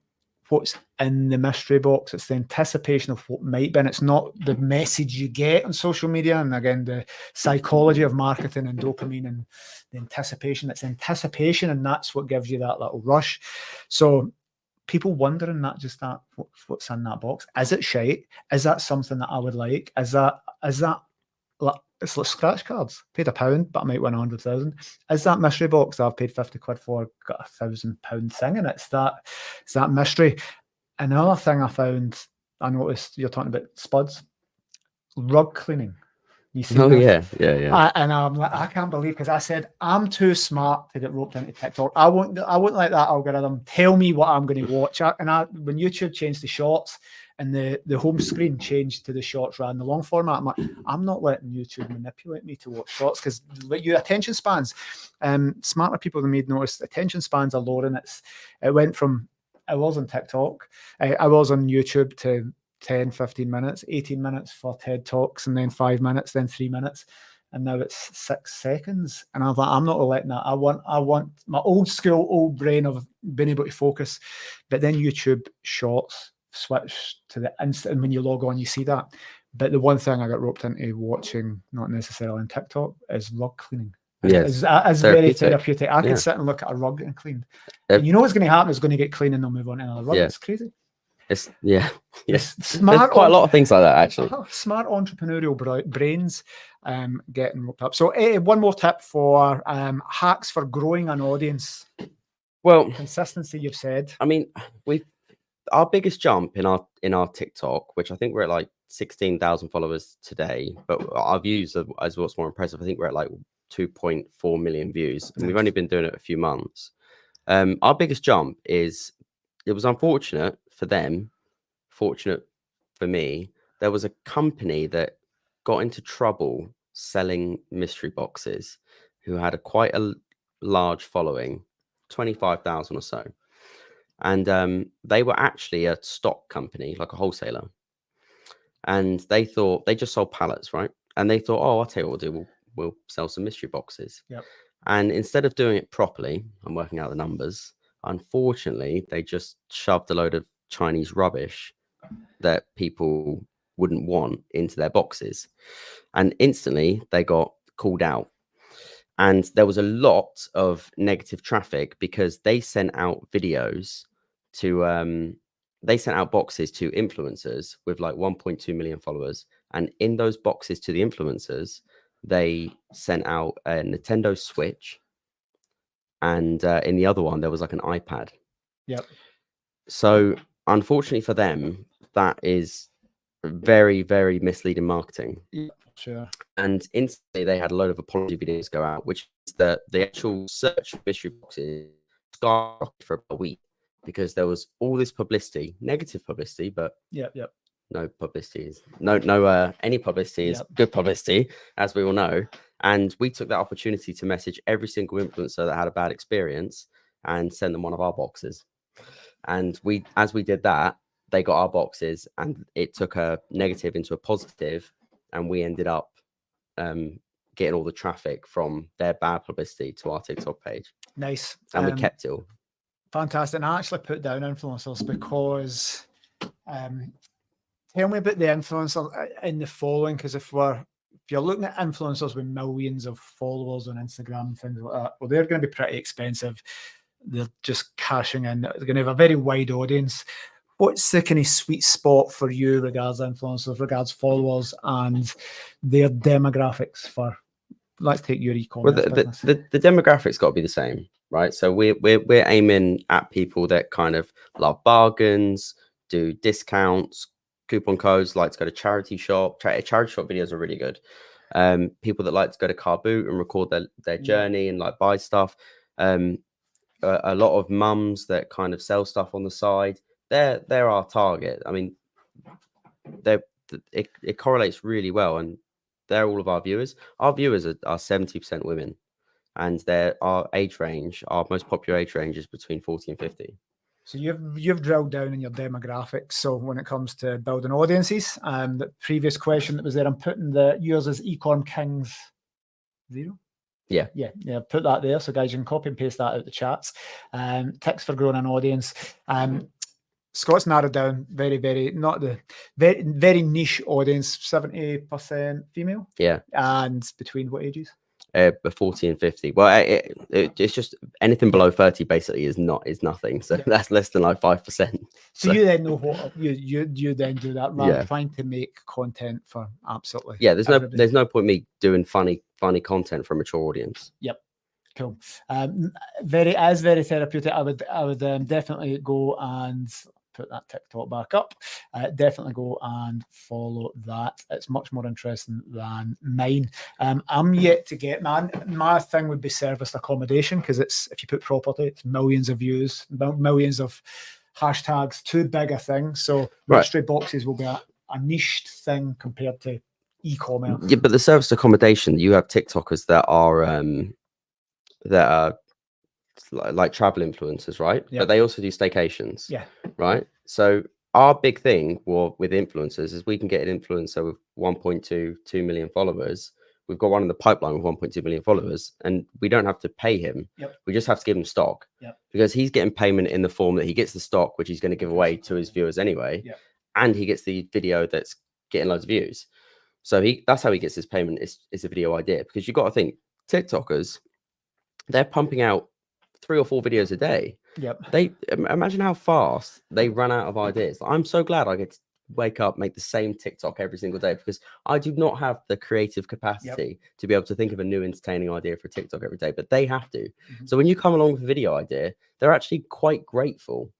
what's in the mystery box, it's the anticipation of what might be, and it's not the message you get on social media. And again, the psychology of marketing and dopamine and the anticipation, it's anticipation, and that's what gives you that little rush. So people wondering that, just that, what's in that box? Is it shite? Is that something that I would like? Is that it's like scratch cards? Paid £1, but I might win 100,000. Is that mystery box that I've paid 50 quid for got £1,000 thing in it? It's that mystery. Another thing I noticed, you're talking about spuds, rug cleaning. You see? Yeah. And I'm like, I can't believe, because I said I'm too smart to get roped into TikTok. I won't let that algorithm tell me what I'm going to watch. When YouTube changed the shorts and the home screen changed to the shorts rather than the long format, I'm like, I'm not letting YouTube manipulate me to watch shorts, because your attention spans, smarter people than me noticed attention spans are lowering. It went from, I was on TikTok, I was on YouTube, to 10, 15 minutes, 18 minutes for TED Talks, and then 5 minutes, then 3 minutes. And now it's 6 seconds. And I'm like, I'm not letting that. I want my old brain of being able to focus. But then YouTube Shorts switch to the instant, and when you log on, you see that. But the one thing I got roped into watching, not necessarily on TikTok, is rug cleaning. Yes, it's very therapeutic. I can sit and look at a rug and clean. And you know what's going to happen? It's going to get clean and they'll move on to another rug. It's crazy. Yes. Smart. There's quite a lot of things like that, actually. Smart entrepreneurial brains getting roped up. So one more tip for hacks for growing an audience. Well, consistency, you've said. I mean, our biggest jump in our TikTok, which I think we're at like 16,000 followers today, but our views as what's more impressive. I think we're at like 2.4 million views, and we've only been doing it a few months. Our biggest jump is, it was unfortunate for them, fortunate for me. There was a company that got into trouble selling mystery boxes, who had quite a large following, 25,000 or so. And they were actually a stock company, like a wholesaler. And they thought, they just sold pallets, right? And they thought, oh, I'll tell you what we'll do. We'll sell some mystery boxes. Yep. And instead of doing it properly, I'm working out the numbers, unfortunately, they just shoved a load of Chinese rubbish that people wouldn't want into their boxes. And instantly they got called out. And there was a lot of negative traffic, because they sent out videos to, they sent out boxes to influencers with like 1.2 million followers. And in those boxes to the influencers, they sent out a Nintendo Switch. And in the other one, there was like an iPad. Yep. So unfortunately for them, that is very, very misleading marketing. Yeah, sure. And instantly they had a load of apology videos go out, which is that the actual search for mystery boxes skyrocketed for a week, because there was all this publicity, negative publicity, but no publicity is any publicity is good publicity, as we all know. And we took that opportunity to message every single influencer that had a bad experience and send them one of our boxes. And as we did that, they got our boxes, and it took a negative into a positive, and we ended up getting all the traffic from their bad publicity to our TikTok page. Nice. And we kept it all. Fantastic. And I actually put down influencers because tell me about the influencer in the following, because if you're looking at influencers with millions of followers on Instagram and things like that, well, they're going to be pretty expensive. They're just cashing in. They're going to have a very wide audience. what's the kind of sweet spot for you regards influencers, regards followers and their demographics for, let's take your e-commerce business. The demographics got to be the same, right? So we're aiming at people that kind of love bargains, do discounts, coupon codes, like to go to charity shop. Charity shop videos are really good. People that like to go to Car Boot and record their journey and like buy stuff. A lot of mums that kind of sell stuff on the side. They're our target. I mean, it correlates really well, and they're all of our viewers. Our viewers are 70% women, and our age range, our most popular age range is between 40 and 50. So you've drilled down in your demographics. So when it comes to building audiences, the previous question that was there, I'm putting yours as Ecorm Kings 0. Yeah. Put that there, so guys, you can copy and paste that out the chats. Tips for growing an audience. Scott's narrowed down very very niche audience, 70% female. Yeah, and between what ages? 40 and 50. Well, it's just anything below 30 basically is nothing. So that's less than like 5%. So you then know what you then do that rather than trying to make content for absolutely. Yeah, there's no point me doing funny content for a mature audience. Yep. Cool. Very therapeutic. I would definitely go and put that TikTok back up. Definitely go and follow that. It's much more interesting than mine. I'm yet to get, my thing would be serviced accommodation, because it's, if you put property, it's millions of views, millions of hashtags, too big a thing. So mystery boxes will be a niched thing compared to e-commerce. Yeah, but the serviced accommodation, you have TikTokers that are like travel influencers, right? But they also do staycations. Yeah. Right. So our big thing with influencers is we can get an influencer with 1.2 million followers. We've got one in the pipeline with 1.2 million followers, and we don't have to pay him. We just have to give him stock, because he's getting payment in the form that he gets the stock, which he's going to give away to his viewers anyway. And he gets the video that's getting loads of views. So that's how he gets his payment, is a video idea. Because you've got to think, TikTokers, they're pumping out 3 or 4 videos a day. They imagine how fast they run out of ideas. I'm so glad I get to wake up, make the same TikTok every single day, because I do not have the creative capacity to be able to think of a new entertaining idea for TikTok every day, but they have to. So when you come along with a video idea, they're actually quite grateful,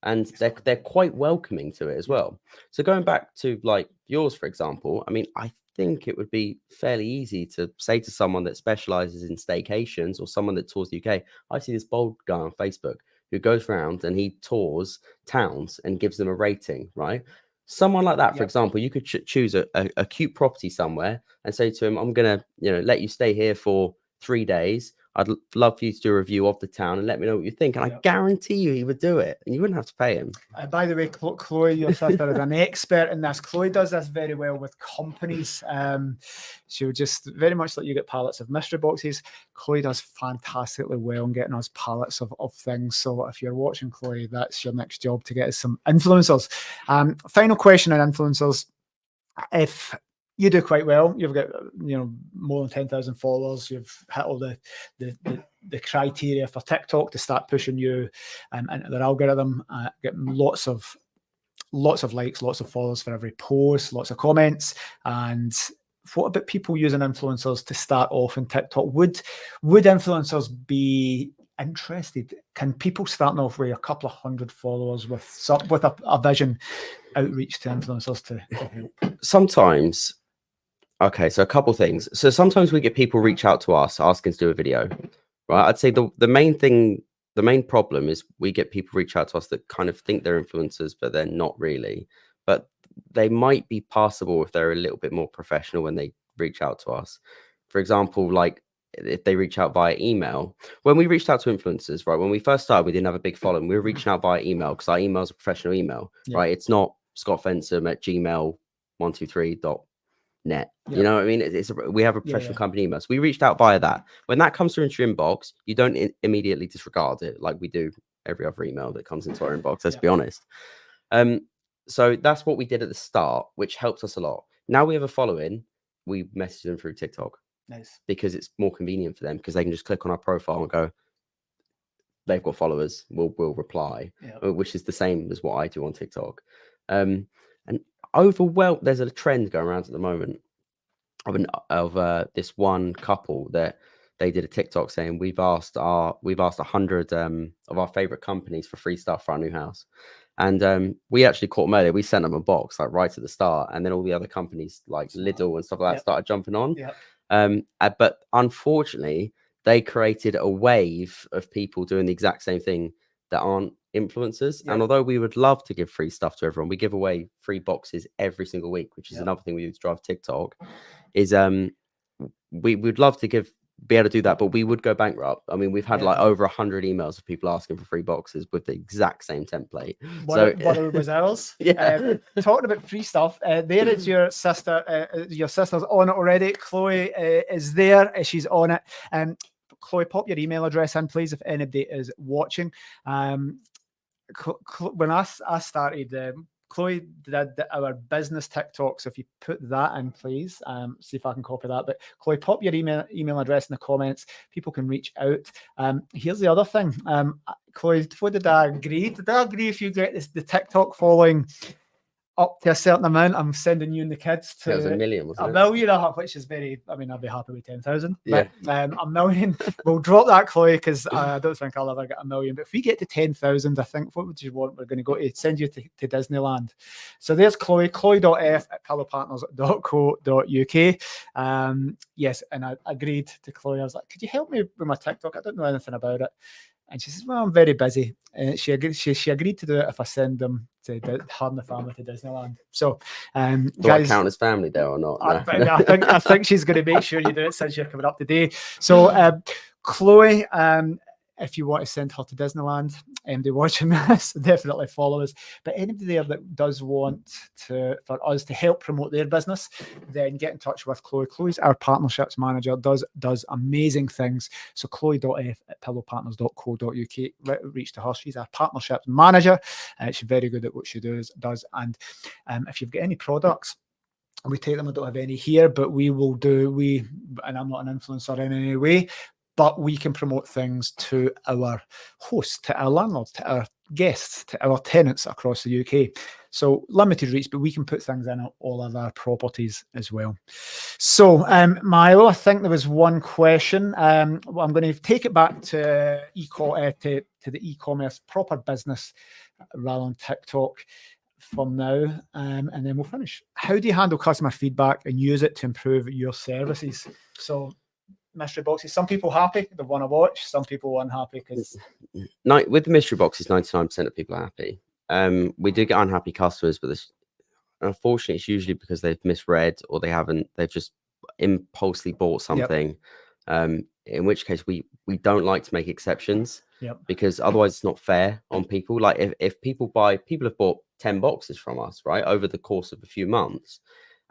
and they're quite welcoming to it as well. So going back to like yours, for example, I mean, I think it would be fairly easy to say to someone that specializes in staycations, or someone that tours the UK. I see this bold guy on Facebook who goes around and he tours towns and gives them a rating, right? Someone like that, for example, you could choose a cute property somewhere and say to him, I'm gonna let you stay here for 3 days. I'd love for you to do a review of the town and let me know what you think. And I guarantee you he would do it, and you wouldn't have to pay him. By the way, Chloe, your sister, is an expert in this. Chloe does this very well with companies. She'll just very much let you get pallets of mystery boxes. Chloe does fantastically well in getting us pallets of things. So if you're watching, Chloe, that's your next job, to get us some influencers. Final question on influencers. If you do quite well, you've got more than 10,000 followers, you've hit all the criteria for TikTok to start pushing you into their algorithm, get lots of likes, lots of followers for every post, lots of comments. And what about people using influencers to start off in TikTok? Would influencers be interested? Can people starting off with a couple of hundred followers with a vision outreach to influencers to help? Sometimes. Okay, so a couple things. So sometimes we get people reach out to us asking to do a video, right? I'd say the main problem is we get people reach out to us that kind of think they're influencers, but they're not really. But they might be passable if they're a little bit more professional when they reach out to us. For example, like if they reach out via email. When we reached out to influencers, right, when we first started, we didn't have a big following. We were reaching out via email because our email is a professional email, right? It's not Scott Fensome at gmail123.net. You know what I mean? We have a professional company email. So we reached out via that. When that comes through into your inbox, you don't immediately disregard it like we do every other email that comes into our inbox, let's be honest. So that's what we did at the start, which helped us a lot. Now we have a following, we message them through TikTok. Nice. Because it's more convenient for them, because they can just click on our profile and go, they've got followers will reply, which is the same as what I do on TikTok. And there's a trend going around at the moment of this one couple that they did a TikTok saying we've asked 100 of our favorite companies for free stuff for our new house. And we actually caught them earlier. We sent them a box like right at the start, and then all the other companies like Lidl and stuff like that started jumping on. But unfortunately, they created a wave of people doing the exact same thing that aren't influencers. And although we would love to give free stuff to everyone, we give away free boxes every single week, which is another thing we do to drive TikTok. Is we would love to be able to do that, but we would go bankrupt. I mean, we've had like over 100 emails of people asking for free boxes with the exact same template. One was ours. Talking about free stuff, there is your sister. Your sister's on it already. Chloe is there. She's on it. Chloe, pop your email address in, please, if anybody is watching. When I started, Chloe did our business TikTok, so if you put that in, please, see if I can copy that. But Chloe, pop your email address in the comments. People can reach out. Here's the other thing. Chloe, what did I agree? Did I agree if you get the TikTok following up to a certain amount, I'm sending you and the kids to it was 1 million, wasn't it? 1 million, which is I'll be happy with 10,000. Yeah. But 1 million, we'll drop that, Chloe, because I don't think I'll ever get 1 million. But if we get to 10,000, I think, what would you want? We're going to go to send you to Disneyland. So there's Chloe, chloe.f@pillowpartners.co.uk. Yes, and I agreed to Chloe. I was like, could you help me with my TikTok? I don't know anything about it. And she says, well, I'm very busy. And she agreed to do it if I send them to her and the family to Disneyland. So, do guys, I count as family there or not? No. I think she's going to make sure you do it since you're coming up today. So, Chloe, if you want to send her to Disneyland, anybody watching this, definitely follow us. But anybody there that does want for us to help promote their business, then get in touch with Chloe. Chloe's our partnerships manager, does amazing things. So chloe.f@pillowpartners.co.uk, reach to her. She's our partnerships manager. She's very good at what she does. And if you've got any products, we take them. I don't have any here, but we will do. And I'm not an influencer in any way, but we can promote things to our hosts, to our landlords, to our guests, to our tenants across the UK. So limited reach, but we can put things in all of our properties as well. So, Milo, I think there was one question. I'm going to take it back to the e-commerce proper business rather than TikTok from now, and then we'll finish. How do you handle customer feedback and use it to improve your services? So, mystery boxes, some people happy, they want to watch, some people unhappy because with the mystery boxes, 99% of people are happy. We do get unhappy customers, but unfortunately it's usually because they've misread or they've just impulsively bought something. In which case we don't like to make exceptions, because otherwise it's not fair on people. Like if people have bought 10 boxes from us, right, over the course of a few months,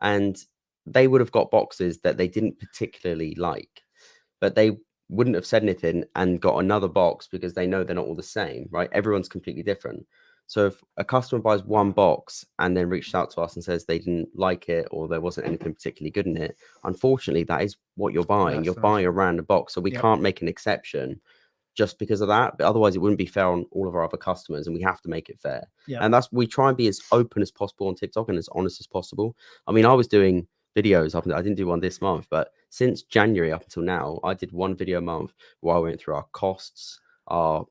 and they would have got boxes that they didn't particularly like, but they wouldn't have said anything and got another box because they know they're not all the same, right? Everyone's completely different. So if a customer buys one box and then reaches out to us and says they didn't like it or there wasn't anything particularly good in it, unfortunately, that is what you're buying. You're buying a random box. So we can't make an exception just because of that. But otherwise, it wouldn't be fair on all of our other customers, and we have to make it fair. And we try and be as open as possible on TikTok and as honest as possible. I mean, I was doing videos I didn't do one this month, but since January up until now, I did one video a month where I went through our costs, our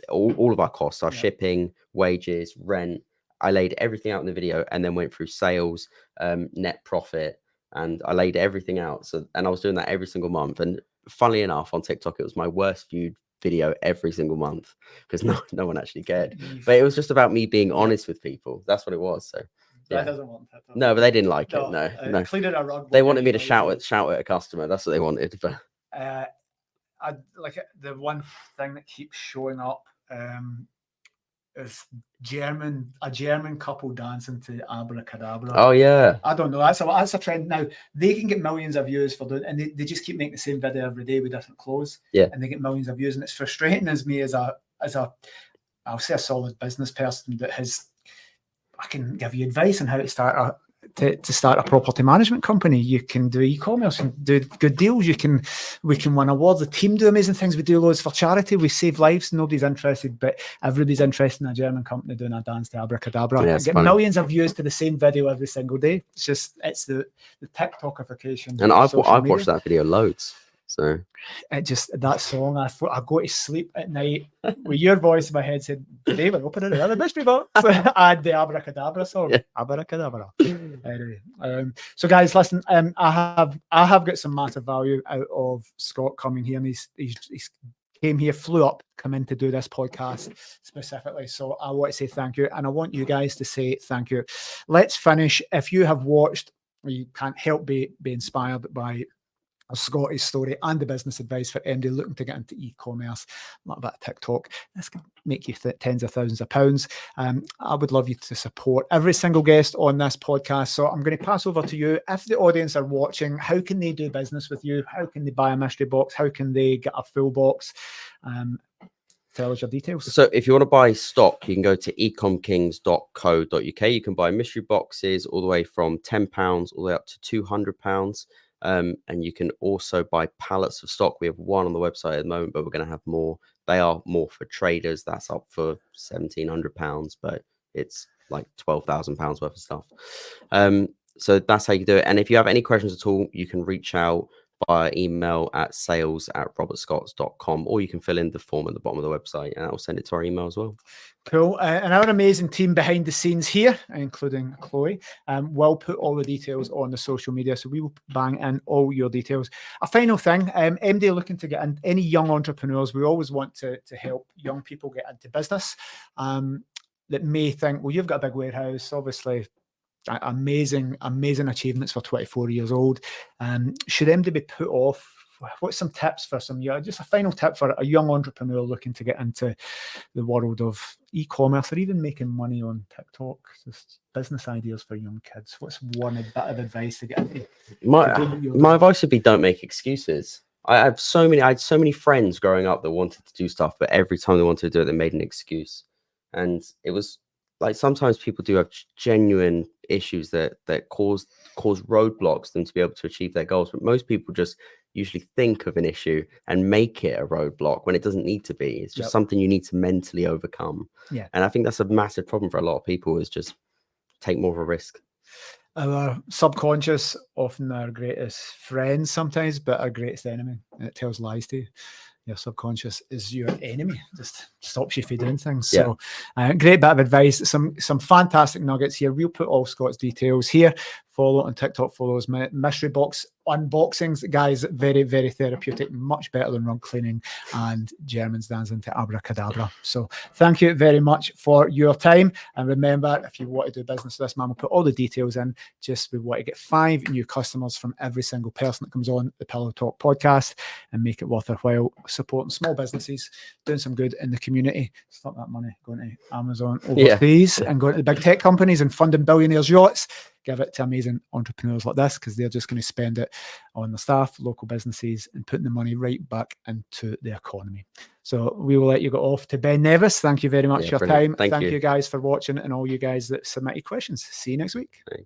all of our costs, our shipping, wages, rent. I laid everything out in the video and then went through sales, net profit, and I laid everything out. And I was doing that every single month. And funnily enough, on TikTok, it was my worst viewed video every single month because no one actually cared. But it was just about me being honest with people. That's what it was. So that doesn't want that. No, but they didn't like it. No. Cleaning a rug. They wanted me to shout at a customer. That's what they wanted. But I like the one thing that keeps showing up is a German couple dancing to Abracadabra. Oh yeah. I don't know. That's a trend now. They can get millions of views for doing, and they just keep making the same video every day with different clothes. Yeah. And they get millions of views, and it's frustrating as me as a I'll say a solid business person that I can give you advice on how to start to start a property management company. You can do e-commerce and do good deals. We can win awards. The team do amazing things. We do loads for charity. We save lives. Nobody's interested, but everybody's interested in a German company doing a dance to abracadabra. Yeah, I it's get funny. Millions of views to the same video every single day. It's the TikTokification. And of I've social media. watched that video loads. So That song, I go to sleep at night with your voice in my head saying, "Today we're opening another mystery box," and the abracadabra song, Yeah. abracadabra. Anyway, so guys, listen, I have got some massive value out of Scott coming here, and he's came here, flew up, come in to do this podcast specifically. So I want to say thank you, and I want you guys to say thank you. Let's finish. If you have watched, you can't help be inspired by Scotty's story and the business advice for MD looking to get into e-commerce, a little bit of TikTok. This can make you tens of thousands of pounds. I would love you to support every single guest on this podcast. So I'm going to pass over to you. If the audience are watching, how can they do business with you? How can they buy a mystery box? How can they get a full box? Tell us your details. So if you want to buy stock, you can go to ecomkings.co.uk. You can buy mystery boxes all the way from £10 all the way up to £200. And you can also buy pallets of stock. We have one on the website at the moment, but we're going to have more. They are more for traders. That's up for £1,700, but it's like £12,000 worth of stuff. So that's how you do it. And if you have any questions at all, you can reach out via email at sales@robertscotts.com, or you can fill in the form at the bottom of the website and I'll send it to our email as well. Cool. And our amazing team behind the scenes here, including Chloe, will put all the details on the social media. So we will bang in all your details. A final thing, MD looking to get in any young entrepreneurs. We always want to help young people get into business that may think, well, you've got a big warehouse, obviously. Amazing achievements for 24 years old. Should MD be put off? What's some tips for just a final tip for a young entrepreneur looking to get into the world of e-commerce or even making money on TikTok? Just business ideas for young kids. What's one bit of advice to get into? My advice would be, don't make excuses. I had so many friends growing up that wanted to do stuff, but every time they wanted to do it, they made an excuse. And it was like, sometimes people do have genuine issues that cause roadblocks them to be able to achieve their goals. But most people just usually think of an issue and make it a roadblock when it doesn't need to be. It's just something you need to mentally overcome. Yeah. And I think that's a massive problem for a lot of people, is just take more of a risk. Our subconscious, often our greatest friend sometimes, but our greatest enemy. And it tells lies to you. Your subconscious is your enemy. Just stops you from doing things. Yeah. So great bit of advice. Some fantastic nuggets here. We'll put all Scott's details here. Follow on TikTok, follows mystery box unboxings. Guys, very, very therapeutic. Much better than rug cleaning and Germans dancing to abracadabra. So thank you very much for your time. And remember, if you want to do business with this man, we'll put all the details in. Just we want to get 5 new customers from every single person that comes on the Pillow Talk podcast and make it worth their while supporting small businesses, doing some good in the community. Stop that money going to Amazon overseas and going to the big tech companies and funding billionaires' yachts. Give it to amazing entrepreneurs like this, because they're just going to spend it on the staff, local businesses, and putting the money right back into the economy. So we will let you go off to Ben Nevis. Thank you very much for your time. Thank you guys for watching, and all you guys that submitted questions. See you next week. Thanks.